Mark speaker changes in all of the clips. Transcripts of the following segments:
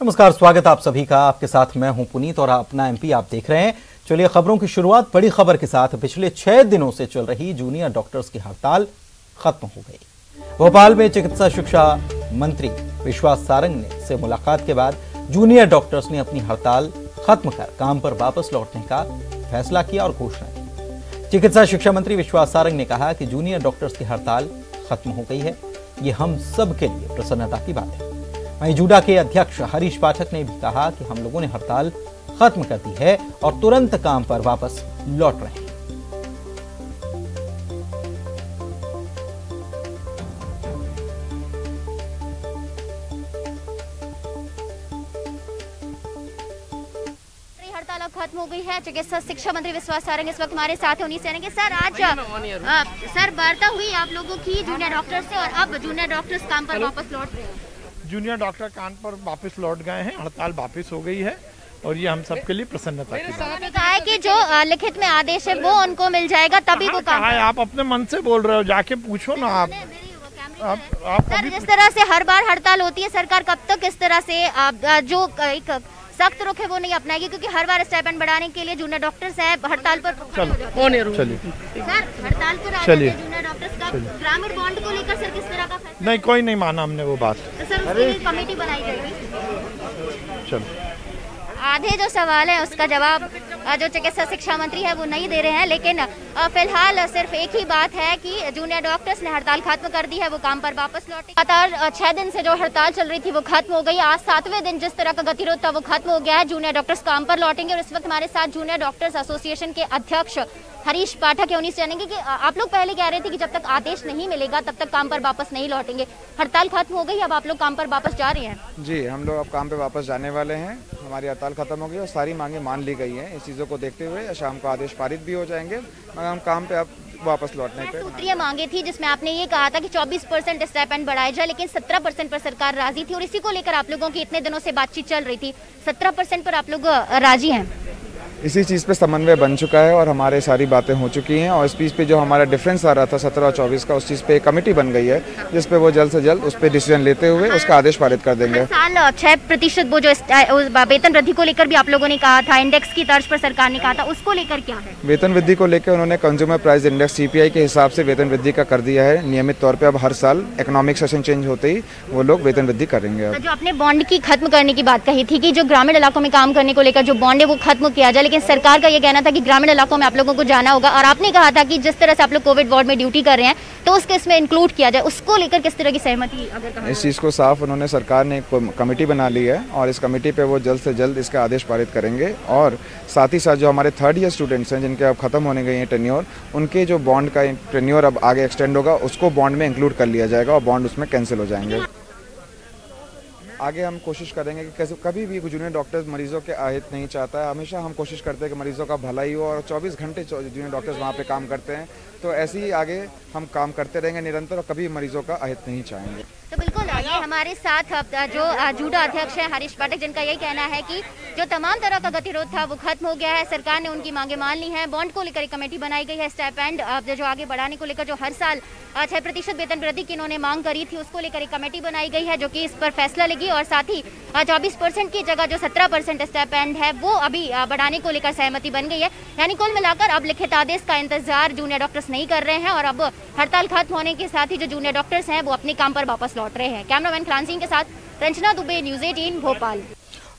Speaker 1: नमस्कार, स्वागत आप सभी का। आपके साथ मैं हूं पुनीत और अपना एमपी आप देख रहे हैं। चलिए खबरों की शुरुआत बड़ी खबर के साथ। पिछले 6 दिनों से चल रही जूनियर डॉक्टर्स की हड़ताल खत्म हो गई। भोपाल में चिकित्सा शिक्षा मंत्री विश्वास सारंग से मुलाकात के बाद जूनियर डॉक्टर्स ने अपनी हड़ताल खत्म कर काम पर वापस लौटने का फैसला किया और घोषणा की। चिकित्सा शिक्षा मंत्री विश्वास सारंग ने कहा कि जूनियर डॉक्टर्स की हड़ताल खत्म हो गई है। ये हम सब के लिए प्रसन्नता की बात है। वहीं जूडा के अध्यक्ष हरीश पाठक ने भी कहा कि हम लोगों ने हड़ताल खत्म कर दी है और तुरंत काम पर वापस लौट रहे हैं।
Speaker 2: हड़ताल अब खत्म हो गई है। चिकित्सा शिक्षा मंत्री विश्वास सारंग इस वक्त हमारे साथ हैं। उन्हीं से आएंगे। सर, आज सर वार्ता हुई आप लोगों की जूनियर डॉक्टर से और अब जूनियर डॉक्टर्स काम पर वापस लौट रहे हैं।
Speaker 3: जूनियर डॉक्टर काम पर वापस लौट गए हैं, हड़ताल वापस हो गई है और ये हम सबके लिए प्रसन्नता की बात है।
Speaker 2: कहा है कि जो लिखित में आदेश है वो उनको मिल जाएगा तभी वो काम।
Speaker 3: आप अपने मन से बोल रहे हो, जाके पूछो ना आप
Speaker 2: सर, जिस तरह से हर बार हड़ताल होती है, सरकार कब तक इस तरह से जो एक सख्त रुख है वो नहीं अपनाएगी? क्योंकि हर बार स्टाइपेंड बढ़ाने के लिए जूनियर डॉक्टर्स है हड़ताल पर।
Speaker 3: चलिए
Speaker 2: सर, हड़ताल पर चलिए जूनियर डॉक्टर्स का ग्रामीण बॉन्ड को लेकर सर किस तरह का फैसला?
Speaker 3: नहीं, कोई नहीं माना हमने वो बात।
Speaker 2: तो सर उसके लिए कमेटी बनाई जाएगी।
Speaker 3: चलो,
Speaker 2: आधे जो सवाल है उसका जवाब जो चिकित्सा शिक्षा मंत्री है वो नहीं दे रहे हैं, लेकिन फिलहाल सिर्फ एक ही बात है कि जूनियर डॉक्टर्स ने हड़ताल खत्म कर दी है, वो काम पर वापस लौटे। लगातार 6 दिन से जो हड़ताल चल रही थी वो खत्म हो गई। आज 7वें दिन जिस तरह का गतिरोध था वो खत्म हो गया है। जूनियर डॉक्टर्स काम पर लौटेंगे और इस वक्त हमारे साथ जूनियर डॉक्टर्स एसोसिएशन के अध्यक्ष हरीश पाठक है। उन्हीं से जानेंगे कि आप लोग पहले कह रहे थे कि जब तक आदेश नहीं मिलेगा तब तक काम पर वापस नहीं लौटेंगे। हड़ताल खत्म हो गई, अब आप लोग काम पर वापस जा रहे हैं?
Speaker 4: जी, हम लोग अब काम पे वापस जाने वाले हैं। हमारी हड़ताल खत्म हो गई और सारी मांगे मान ली गई हैं। इस चीज़ों को देखते हुए शाम को आदेश पारित भी हो जाएंगे, मगर हम काम पे अब वापस लौटने पे।
Speaker 2: सूत्रीय मांगे थी जिसमें आपने ये कहा था कि 24% स्टाइपेंड बढ़ाया जाए, लेकिन 17% पर सरकार राजी थी और इसी को लेकर आप लोगों की इतने दिनों से बातचीत चल रही थी। 17% पर आप लोग राजी हैं?
Speaker 4: इसी चीज़ पे समन्वय बन चुका है और हमारे सारी बातें हो चुकी हैं और इस चीज़ पे जो हमारा डिफरेंस आ रहा था 17 और 24 का, उस चीज़ पे कमेटी बन गई है जिस पे वो जल्द से जल्द उस पे डिसीजन लेते हुए उसका आदेश पारित कर देंगे।
Speaker 2: साल 6% वो जो वेतन वृद्धि को लेकर भी आप लोगों ने कहा था, इंडेक्स की तर्ज पर सरकार ने कहा था, उसको लेकर क्या है?
Speaker 4: वेतन वृद्धि को लेकर उन्होंने कंज्यूमर प्राइस इंडेक्स CPI के हिसाब से वेतन वृद्धि का कर दिया है नियमित तौर पर। अब हर साल इकोनॉमिक सेशन चेंज होते ही वो लोग वेतन वृद्धि करेंगे।
Speaker 2: जो आपने बॉन्ड की खत्म करने की बात कही थी कि जो ग्रामीण इलाकों में काम करने को लेकर जो बॉन्ड है वो खत्म किया जाए, लेकिन सरकार का ये कहना था कि ग्रामीण इलाकों में आप लोगों को जाना होगा और आपने कहा था कि जिस तरह से आप लोग कोविड वार्ड में ड्यूटी कर रहे हैं तो उसके इसमें इंक्लूड किया जाए, उसको लेकर किस तरह की सहमति? अगर
Speaker 4: इस चीज़ को साफ उन्होंने, सरकार ने एक कमेटी बना ली है और इस कमेटी पे वो जल्द से जल्द इसका आदेश पारित करेंगे और साथ ही साथ जो हमारे 3rd ईयर स्टूडेंट्स हैं जिनके अब खत्म होने गए हैं टेन्योर, उनके जो बॉन्ड का टेन्योर अब आगे एक्सटेंड होगा उसको बॉन्ड में इंक्लूड कर लिया जाएगा और बॉन्ड उसमें कैंसिल हो जाएंगे। आगे हम कोशिश करेंगे कि कभी भी जूनियर डॉक्टर्स मरीजों के अहित नहीं चाहता है। हमेशा हम कोशिश करते हैं कि मरीजों का भलाई हो और 24 घंटे जूनियर डॉक्टर्स वहाँ पे काम करते हैं, तो ऐसे ही आगे हम काम करते रहेंगे निरंतर और कभी मरीजों का अहित नहीं चाहेंगे।
Speaker 2: तो बिल्कुल ये हमारे साथ जो जूडा अध्यक्ष है हरीश पाठक, जिनका यही कहना है कि जो तमाम तरह का गतिरोध था वो खत्म हो गया है। सरकार ने उनकी मांगे मान ली हैं। बॉन्ड को लेकर एक कमेटी बनाई गई है। स्टाइपेंड जो आगे बढ़ाने को लेकर जो हर साल 6% वेतन वृद्धि की इन्होंने मांग करी थी उसको लेकर एक कमेटी बनाई गई है जो कि इस पर फैसला लेगी और साथ ही 24% की जगह जो 17% स्टाइपेंड है वो अभी बढ़ाने को लेकर सहमति बन गई है। यानी कुल मिलाकर अब लिखित आदेश का इंतजार जूनियर डॉक्टर्स नहीं कर रहे हैं और अब हड़ताल खत्म होने के साथ ही जो जूनियर डॉक्टर्स हैं वो अपने काम पर वापस लौट रहे हैं। कैमरामैन क्रांति सिंह के साथ रंजना दुबे, न्यूज़ 18 भोपाल।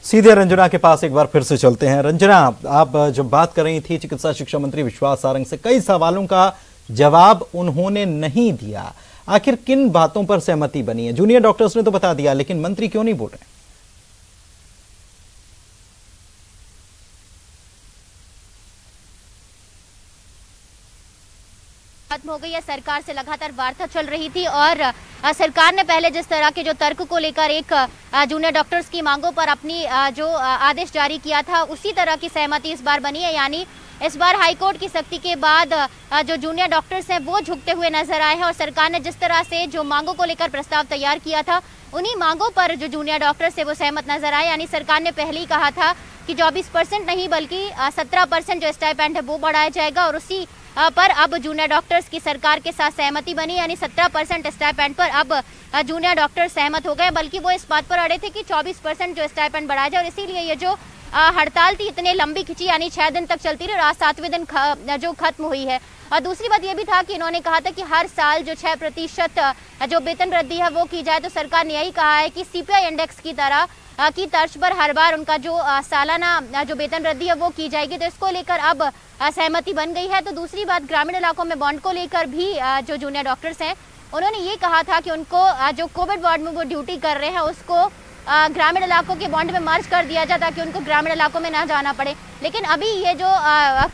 Speaker 1: सीधे रंजना के पास एक बार फिर से चलते हैं। रंजना, आप जब बात कर रही थी चिकित्सा शिक्षा मंत्री विश्वास सारंग से, कई सवालों का जवाब उन्होंने नहीं दिया। आखिर किन बातों पर सहमति बनी है? जूनियर डॉक्टर्स ने तो बता दिया, लेकिन मंत्री क्यों नहीं बोल रहे?
Speaker 2: खत्म हो गई है। सरकार से लगातार वार्ता चल रही थी और सरकार ने पहले जिस तरह के जो तर्क को लेकर एक जूनियर डॉक्टर्स की मांगों पर अपनी जो आदेश जारी किया था उसी तरह की सहमति इस बार बनी है। यानी इस बार हाईकोर्ट की सख्ती के बाद जो जूनियर डॉक्टर्स हैं वो झुकते हुए नजर आए हैं और सरकार ने जिस तरह से जो मांगों को लेकर प्रस्ताव तैयार किया था उन्हीं मांगों पर जो जूनियर डॉक्टर्स है वो सहमत नजर आए। यानी सरकार ने पहले ही कहा था कि 24% नहीं बल्कि 17% जो स्टाइपेंड है वो बढ़ाया जाएगा और उसी पर अब जूनियर डॉक्टर्स की सरकार के साथ सहमति बनी, यानी 17% स्टाइपेंड पर अब जूनियर डॉक्टर सहमत हो गए। बल्कि वो इस बात पर अड़े थे कि 24% जो स्टाइपेंड बढ़ाया जाए, और इसीलिए ये जो हड़ताल थी इतने लंबी खिंची, यानी 6 दिन तक चलती रही, आज 7वें दिन जो खत्म हुई है। और दूसरी बात ये भी था कि इन्होंने कहा था कि हर साल जो 6% जो वेतन वृद्धि है वो की जाए। तो सरकार ने यही कहा है कि CPI इंडेक्स की तरह की तर्ज पर हर बार उनका जो सालाना जो वेतन वृद्धि है वो की जाएगी। तो इसको लेकर अब सहमति बन गई है। तो दूसरी बात, ग्रामीण इलाकों में बॉन्ड को लेकर भी जो जूनियर डॉक्टर्स हैं उन्होंने ये कहा था कि उनको जो कोविड वार्ड में वो ड्यूटी कर रहे हैं उसको ग्रामीण इलाकों के बॉन्ड में मर्ज कर दिया जाए, ताकि उनको ग्रामीण इलाकों में ना जाना पड़े। लेकिन अभी ये जो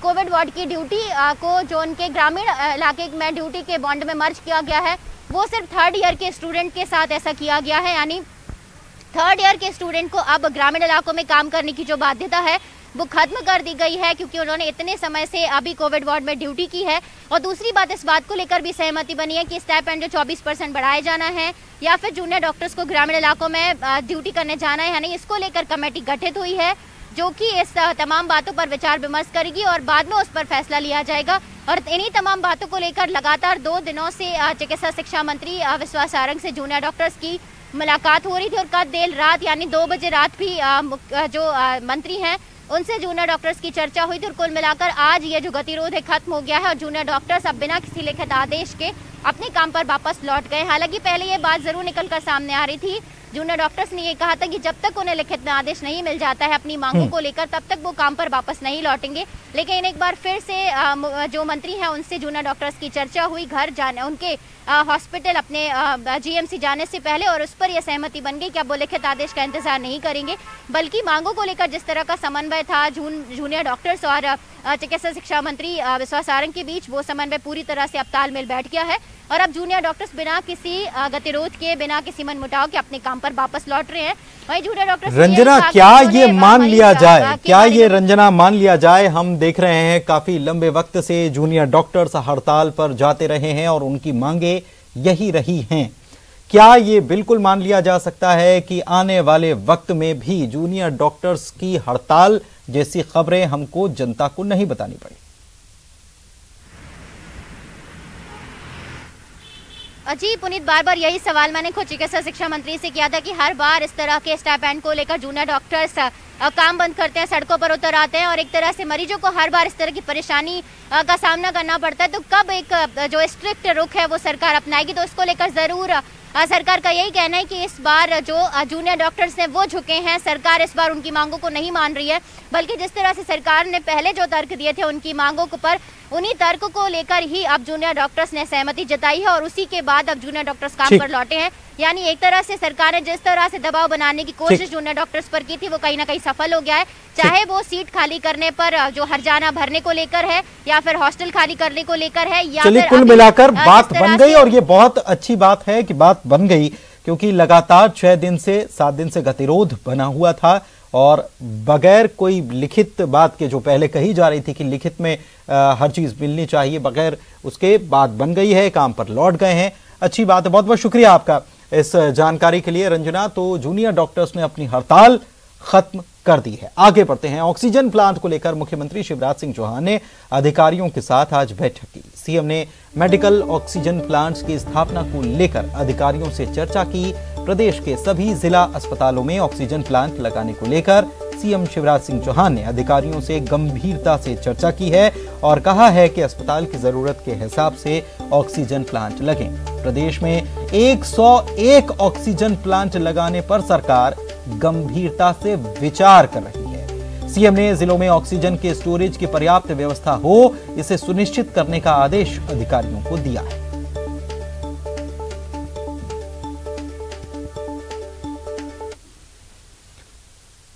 Speaker 2: कोविड वार्ड की ड्यूटी को जो उनके ग्रामीण इलाके में ड्यूटी के बॉन्ड में मर्ज किया गया है, वो सिर्फ 3rd ईयर के स्टूडेंट के साथ ऐसा किया गया है। यानी 3rd ईयर के स्टूडेंट को अब ग्रामीण इलाकों में काम करने की जो बाध्यता है वो खत्म कर दी गई है, क्योंकि उन्होंने इतने समय से अभी कोविड वार्ड में ड्यूटी की है। और दूसरी बात, इस बात को लेकर भी सहमति बनी है कि स्टाइपेंड जो 24% बढ़ाए जाना है, या फिर जूनियर डॉक्टर्स को ग्रामीण इलाकों में ड्यूटी करने जाना है, यानी इसको लेकर कमेटी गठित हुई है, जो कि इस तमाम बातों पर विचार विमर्श करेगी और बाद में उस पर फैसला लिया जाएगा। और इन्हीं तमाम बातों को लेकर लगातार 2 दिनों से चिकित्सा शिक्षा मंत्री विश्वास सारंग से जूनियर डॉक्टर्स की मुलाकात हो रही थी। और कल देर रात यानी 2 बजे रात भी जो मंत्री हैं उनसे जूनियर डॉक्टर्स की चर्चा हुई थी। और कुल मिलाकर आज ये जो गतिरोध है खत्म हो गया है और जूनियर डॉक्टर्स अब बिना किसी लिखित आदेश के अपने काम पर वापस लौट गए। हालांकि पहले ये बात जरूर निकलकर सामने आ रही थी, जूनियर डॉक्टर्स ने ये कहा था कि जब तक उन्हें लिखित में आदेश नहीं मिल जाता है अपनी मांगों को लेकर, तब तक वो काम पर वापस नहीं लौटेंगे। लेकिन एक बार फिर से जो मंत्री हैं उनसे जूनियर डॉक्टर्स की चर्चा हुई, घर जाने उनके हॉस्पिटल अपने GMC जाने से पहले, और उस पर यह सहमति बन गई कि अब वो लिखित आदेश का इंतजार नहीं करेंगे, बल्कि मांगों को लेकर जिस तरह का समन्वय था जूनियर डॉक्टर्स और चिकित्सा शिक्षा मंत्री विश्वास सारंग के बीच, वो समन्वय पूरी तरह से अब तालमेल बैठ गया है। और अब जूनियर डॉक्टर्स बिना किसी गतिरोध के, बिना किसी मनमुटाव के अपने काम पर वापस लौट रहे हैं। वही जूनियर डॉक्टर्स
Speaker 1: रंजना, क्या ये मान लिया जाए, क्या ये रंजना मान लिया जाए, हम देख रहे हैं काफी लंबे वक्त से जूनियर डॉक्टर्स हड़ताल पर जाते रहे हैं और उनकी मांगे यही रही हैं। क्या ये बिल्कुल मान लिया जा सकता है कि आने वाले वक्त में भी जूनियर डॉक्टर्स की हड़ताल जैसी खबरें हमको, जनता को नहीं बतानी पड़ी?
Speaker 2: जी पुनीत, बार बार यही सवाल मैंने खुद चिकित्सा शिक्षा मंत्री से किया था कि हर बार इस तरह के स्टाइपेंड को लेकर जूनियर डॉक्टर्स काम बंद करते हैं, सड़कों पर उतर आते हैं और एक तरह से मरीजों को हर बार इस तरह की परेशानी का सामना करना पड़ता है। तो कब एक जो स्ट्रिक्ट रुख है वो सरकार अपनाएगी? तो उसको लेकर जरूर सरकार का यही कहना है कि इस बार जो जूनियर डॉक्टर्स हैं वो झुके हैं। सरकार इस बार उनकी मांगों को नहीं मान रही है, बल्कि जिस तरह से सरकार ने पहले जो तर्क दिए थे उनकी मांगों पर, उन्हीं तर्क को लेकर ही अब जूनियर डॉक्टर्स ने सहमति जताई है और उसी के बाद अब जूनियर डॉक्टर्स काम पर लौटे हैं। यानी एक तरह से सरकार ने जिस तरह से दबाव बनाने की कोशिश जूनियर डॉक्टर्स पर की थी वो कहीं ना कहीं सफल हो गया है, चाहे वो सीट खाली करने पर जो हर्जाना भरने को लेकर है या फिर हॉस्टल खाली करने को लेकर है, या फिर
Speaker 1: कुल मिलाकर बात बन गई। और ये बहुत अच्छी बात है कि बात बन गई, क्योंकि लगातार 6 दिन से 7 दिन से गतिरोध बना हुआ था और बगैर कोई लिखित बात के, जो पहले कही जा रही थी कि लिखित में हर चीज मिलनी चाहिए, बगैर उसके बात बन गई है, काम पर लौट गए हैं। अच्छी बात है, बहुत बहुत शुक्रिया आपका इस जानकारी के लिए रंजना। तो जूनियर डॉक्टर्स ने अपनी हड़ताल खत्म कर दी है। आगे बढ़ते हैं। ऑक्सीजन प्लांट को लेकर मुख्यमंत्री शिवराज सिंह चौहान ने अधिकारियों के साथ आज बैठक की। सीएम ने मेडिकल ऑक्सीजन प्लांट्स की स्थापना को लेकर अधिकारियों से चर्चा की। प्रदेश के सभी जिला अस्पतालों में ऑक्सीजन प्लांट लगाने को लेकर सीएम शिवराज सिंह चौहान ने अधिकारियों से गंभीरता से चर्चा की है और कहा है कि अस्पताल की जरूरत के हिसाब से ऑक्सीजन प्लांट लगें। प्रदेश में 101 ऑक्सीजन प्लांट लगाने पर सरकार गंभीरता से विचार कर रही है। सीएम ने जिलों में ऑक्सीजन के स्टोरेज की पर्याप्त व्यवस्था हो, इसे सुनिश्चित करने का आदेश अधिकारियों को दिया है।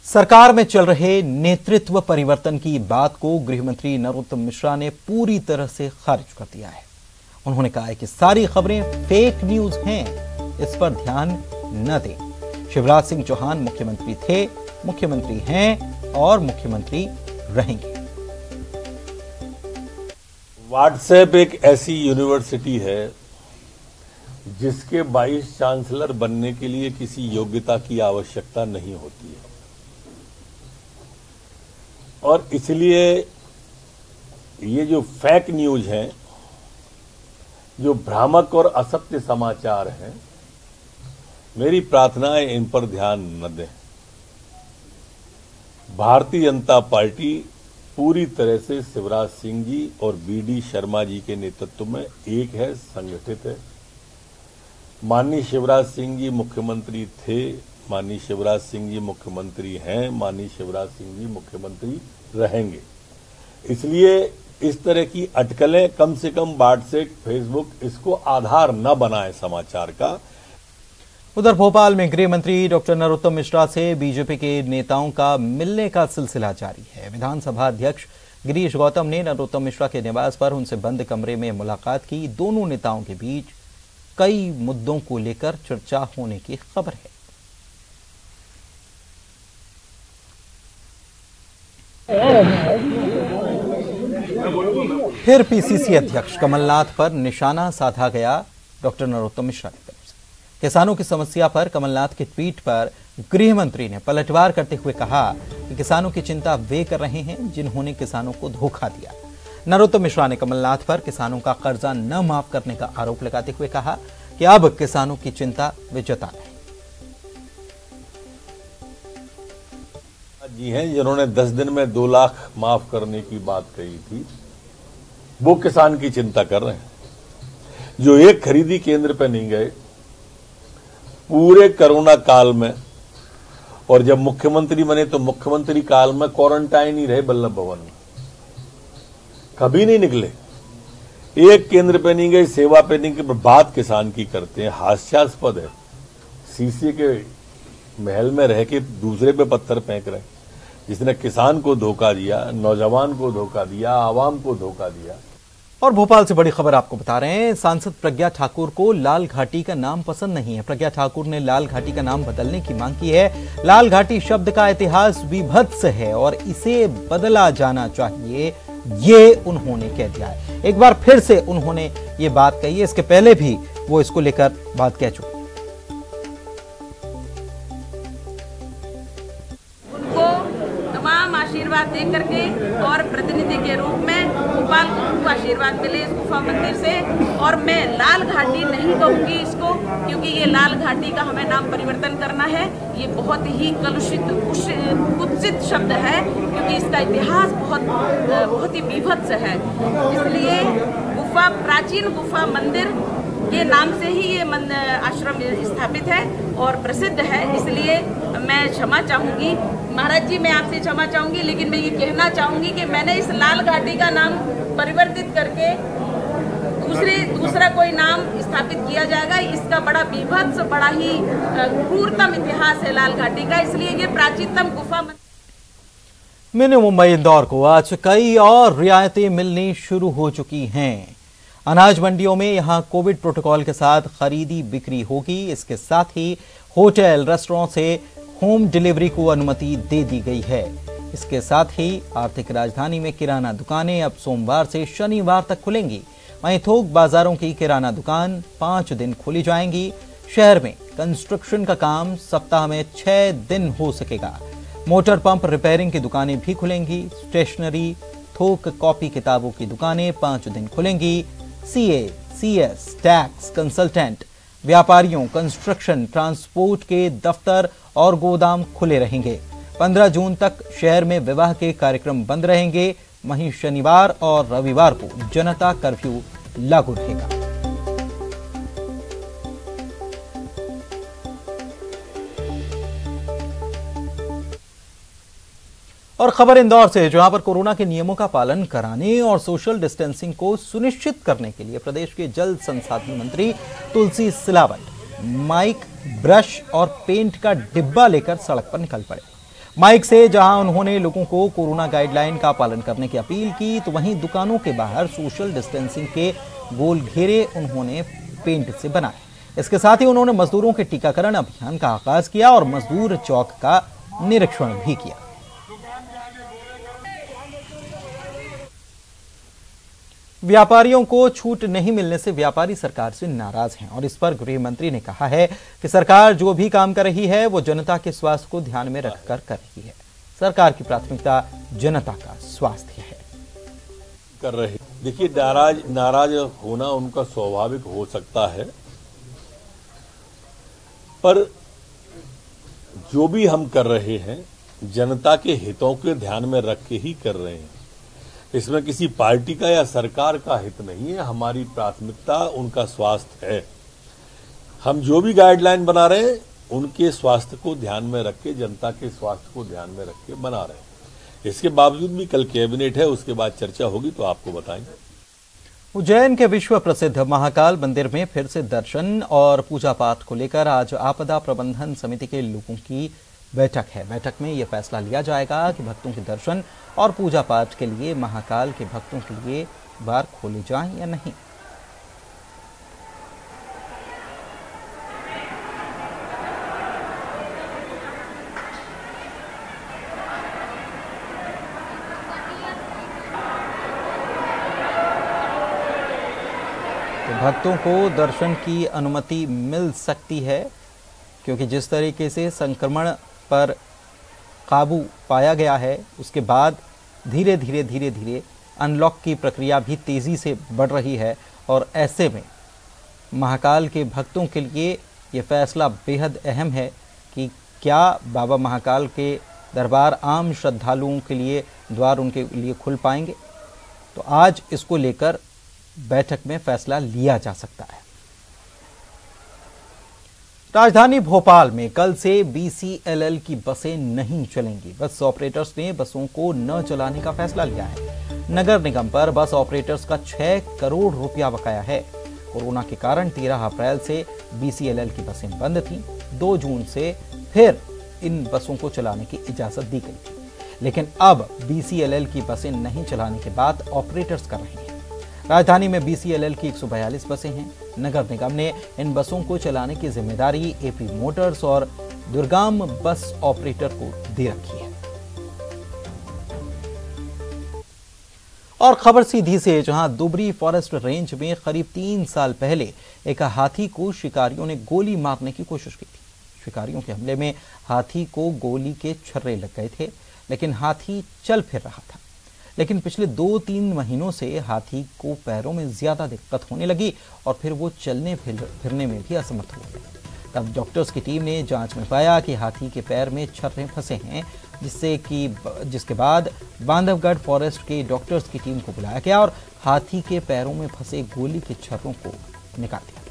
Speaker 1: सरकार में चल रहे नेतृत्व परिवर्तन की बात को गृहमंत्री नरोत्तम मिश्रा ने पूरी तरह से खारिज कर दिया है। उन्होंने कहा है कि सारी खबरें फेक न्यूज हैं, इस पर ध्यान न दें। शिवराज सिंह चौहान मुख्यमंत्री थे, मुख्यमंत्री हैं और मुख्यमंत्री रहेंगे।
Speaker 5: व्हाट्सएप एक ऐसी यूनिवर्सिटी है जिसके वाइस चांसलर बनने के लिए किसी योग्यता की आवश्यकता नहीं होती है और इसलिए ये जो फेक न्यूज हैं, जो भ्रामक और असत्य समाचार हैं, मेरी प्रार्थना है इन पर ध्यान न दें। भारतीय जनता पार्टी पूरी तरह से शिवराज सिंह जी और बीडी शर्मा जी के नेतृत्व में एक है, संगठित है। माननीय शिवराज सिंह जी मुख्यमंत्री थे, माननीय शिवराज सिंह जी मुख्यमंत्री हैं, माननीय शिवराज सिंह जी मुख्यमंत्री रहेंगे। इसलिए इस तरह की अटकलें कम से कम व्हाट्सएप, फेसबुक इसको आधार न बनाए समाचार का।
Speaker 1: उधर भोपाल में गृह मंत्री डॉक्टर नरोत्तम मिश्रा से बीजेपी के नेताओं का मिलने का सिलसिला जारी है। विधानसभा अध्यक्ष गिरीश गौतम ने नरोत्तम मिश्रा के निवास पर उनसे बंद कमरे में मुलाकात की। दोनों नेताओं के बीच कई मुद्दों को लेकर चर्चा होने की खबर है। फिर पीसीसी अध्यक्ष कमलनाथ पर निशाना साधा गया डॉक्टर नरोत्तम मिश्रा की तरफ से। किसानों की समस्या पर कमलनाथ के ट्वीट पर गृह मंत्री ने पलटवार करते हुए कहा कि किसानों की चिंता वे कर रहे हैं जिन्होंने किसानों को धोखा दिया। नरोत्तम मिश्रा ने कमलनाथ पर किसानों का कर्जा न माफ करने का आरोप लगाते हुए कहा कि अब किसानों की चिंता वे जता रहे
Speaker 5: जी हैं जिन्होंने 10 दिन में 2 लाख माफ करने की बात कही थी, वो किसान की चिंता कर रहे हैं। जो एक खरीदी केंद्र पे नहीं गए पूरे कोरोना काल में, और जब मुख्यमंत्री बने तो मुख्यमंत्री काल में क्वारंटाइन ही रहे बल्लभ भवन में, कभी नहीं निकले, एक केंद्र पे नहीं गए, सेवा पे नहीं गए, बात किसान की करते हैं। हास्यास्पद है, शीशे के महल में रह के दूसरे पे पत्थर फेंक रहे, जिसने किसान को धोखा दिया, नौजवान को धोखा दिया, आवाम को धोखा दिया।
Speaker 1: और भोपाल से बड़ी खबर आपको बता रहे हैं। सांसद प्रज्ञा ठाकुर को लाल घाटी का नाम पसंद नहीं है। प्रज्ञा ठाकुर ने लाल घाटी का नाम बदलने की मांग की है। लाल घाटी शब्द का इतिहास विभत्स है और इसे बदला जाना चाहिए, ये उन्होंने कह दिया है। एक बार फिर से उन्होंने ये बात कही है, इसके पहले भी वो इसको लेकर बात कह चुके।
Speaker 6: आशीर्वाद दे करके और प्रतिनिधि के रूप में भोपाल को आशीर्वाद मिले इस गुफा मंदिर से। और मैं लाल घाटी नहीं कहूँगी इसको, क्योंकि ये लाल घाटी का हमें नाम परिवर्तन करना है। ये बहुत ही कलुषित कुत्सित शब्द है, क्योंकि इसका इतिहास बहुत ही विभत्स है। इसलिए गुफा, प्राचीन गुफा मंदिर के नाम से ही ये आश्रम स्थापित है और प्रसिद्ध है। इसलिए मैं क्षमा चाहूँगी महाराज जी, मैं आपसे क्षमा चाहूँगी, लेकिन मैं ये कहना चाहूँगी कि मैंने इस लाल घाटी का नाम परिवर्तित करके दूसरा कोई नाम स्थापित किया जाएगा। इसका बड़ा विभत्स, बड़ा ही क्रूरतम इतिहास है लाल घाटी का, इसलिए ये प्राचीनतम गुफा।
Speaker 1: मिनी मुंबई इंदौर को आज कई और रियायतें मिलनी शुरू हो चुकी हैं। अनाज मंडियों में यहां कोविड प्रोटोकॉल के साथ खरीदी बिक्री होगी। इसके साथ ही होटल, रेस्टोरेंट से होम डिलीवरी को अनुमति दे दी गई है। इसके साथ ही आर्थिक राजधानी में किराना दुकानें अब सोमवार से शनिवार तक खुलेंगी। वहीं थोक बाजारों की किराना दुकान 5 दिन खोली जाएंगी। शहर में कंस्ट्रक्शन का काम सप्ताह में 6 दिन हो सकेगा। मोटर पंप रिपेयरिंग की दुकानें भी खुलेंगी। स्टेशनरी, थोक कॉपी किताबों की दुकानें 5 दिन खुलेंगी। सीए, सीएस, टैक्स, कंसल्टेंट, व्यापारियों, कंस्ट्रक्शन, ट्रांसपोर्ट के दफ्तर और गोदाम खुले रहेंगे। 15 जून तक शहर में विवाह के कार्यक्रम बंद रहेंगे। वहीं शनिवार और रविवार को जनता कर्फ्यू लागू रहेगा। और खबर इंदौर से, जहां पर कोरोना के नियमों का पालन कराने और सोशल डिस्टेंसिंग को सुनिश्चित करने के लिए प्रदेश के जल संसाधन मंत्री तुलसी सिलावट माइक, ब्रश और पेंट का डिब्बा लेकर सड़क पर निकल पड़े। माइक से जहां उन्होंने लोगों को कोरोना गाइडलाइन का पालन करने की अपील की, तो वहीं दुकानों के बाहर सोशल डिस्टेंसिंग के गोल घेरे उन्होंने पेंट से बनाए। इसके साथ ही उन्होंने मजदूरों के टीकाकरण अभियान का आगाज किया और मजदूर चौक का निरीक्षण भी किया। व्यापारियों को छूट नहीं मिलने से व्यापारी सरकार से नाराज हैं और इस पर गृह मंत्री ने कहा है कि सरकार जो भी काम कर रही है वो जनता के स्वास्थ्य को ध्यान में रखकर कर रही है। सरकार की प्राथमिकता जनता का स्वास्थ्य है।
Speaker 5: कर रहे। देखिए, नाराज होना उनका स्वाभाविक हो सकता है, पर जो भी हम कर रहे हैं जनता के हितों के ध्यान में रख के ही कर रहे हैं। इसमें किसी पार्टी का या सरकार का हित नहीं है। हमारी प्राथमिकता उनका स्वास्थ्य है। हम जो भी गाइडलाइन बना रहे हैं उनके स्वास्थ्य को ध्यान में रख के, जनता के स्वास्थ्य को ध्यान में रख के बना रहे हैं। इसके बावजूद भी कल कैबिनेट है, उसके बाद चर्चा होगी तो आपको बताएंगे।
Speaker 1: उज्जैन के विश्व प्रसिद्ध महाकाल मंदिर में फिर से दर्शन और पूजा पाठ को लेकर आज आपदा प्रबंधन समिति के लोगों की बैठक है। बैठक में यह फैसला लिया जाएगा कि भक्तों के दर्शन और पूजा पाठ के लिए महाकाल के भक्तों के लिए द्वार खोले जाएं या नहीं। तो भक्तों को दर्शन की अनुमति मिल सकती है, क्योंकि जिस तरीके से संक्रमण पर काबू पाया गया है उसके बाद धीरे धीरे अनलॉक की प्रक्रिया भी तेजी से बढ़ रही है। और ऐसे में महाकाल के भक्तों के लिए ये फैसला बेहद अहम है कि क्या बाबा महाकाल के दरबार आम श्रद्धालुओं के लिए द्वार उनके लिए खुल पाएंगे। तो आज इसको लेकर बैठक में फैसला लिया जा सकता है। राजधानी भोपाल में कल से BCLL की बसें नहीं चलेंगी। बस ऑपरेटर्स ने बसों को न चलाने का फैसला लिया है। नगर निगम पर बस ऑपरेटर्स का 6 करोड़ रुपया बकाया है। कोरोना के कारण 13 अप्रैल से BCLL की बसें बंद थीं। 2 जून से फिर इन बसों को चलाने की इजाजत दी गई थी, लेकिन अब BCLL की बसें नहीं चलाने की बात ऑपरेटर्स कर रहे हैं। राजधानी में BCLL की 142 बसें हैं। नगर निगम ने इन बसों को चलाने की जिम्मेदारी AP मोटर्स और दुर्गम बस ऑपरेटर को दे रखी है। और खबर सीधी से, जहां दुबरी फॉरेस्ट रेंज में करीब 3 साल पहले एक हाथी को शिकारियों ने गोली मारने की कोशिश की थी। शिकारियों के हमले में हाथी को गोली के छर्रे लग गए थे, लेकिन हाथी चल फिर रहा था। लेकिन पिछले 2-3 महीनों से हाथी को पैरों में ज्यादा दिक्कत होने लगी और फिर वो चलने फिरने में भी असमर्थ हो गए। तब डॉक्टर्स की टीम ने जांच में पाया कि हाथी के पैर में छर्रे फंसे हैं, जिसके बाद बांधवगढ़ फॉरेस्ट के डॉक्टर्स की टीम को बुलाया गया और हाथी के पैरों में फंसे गोली के छर्रों को निकाल दिया।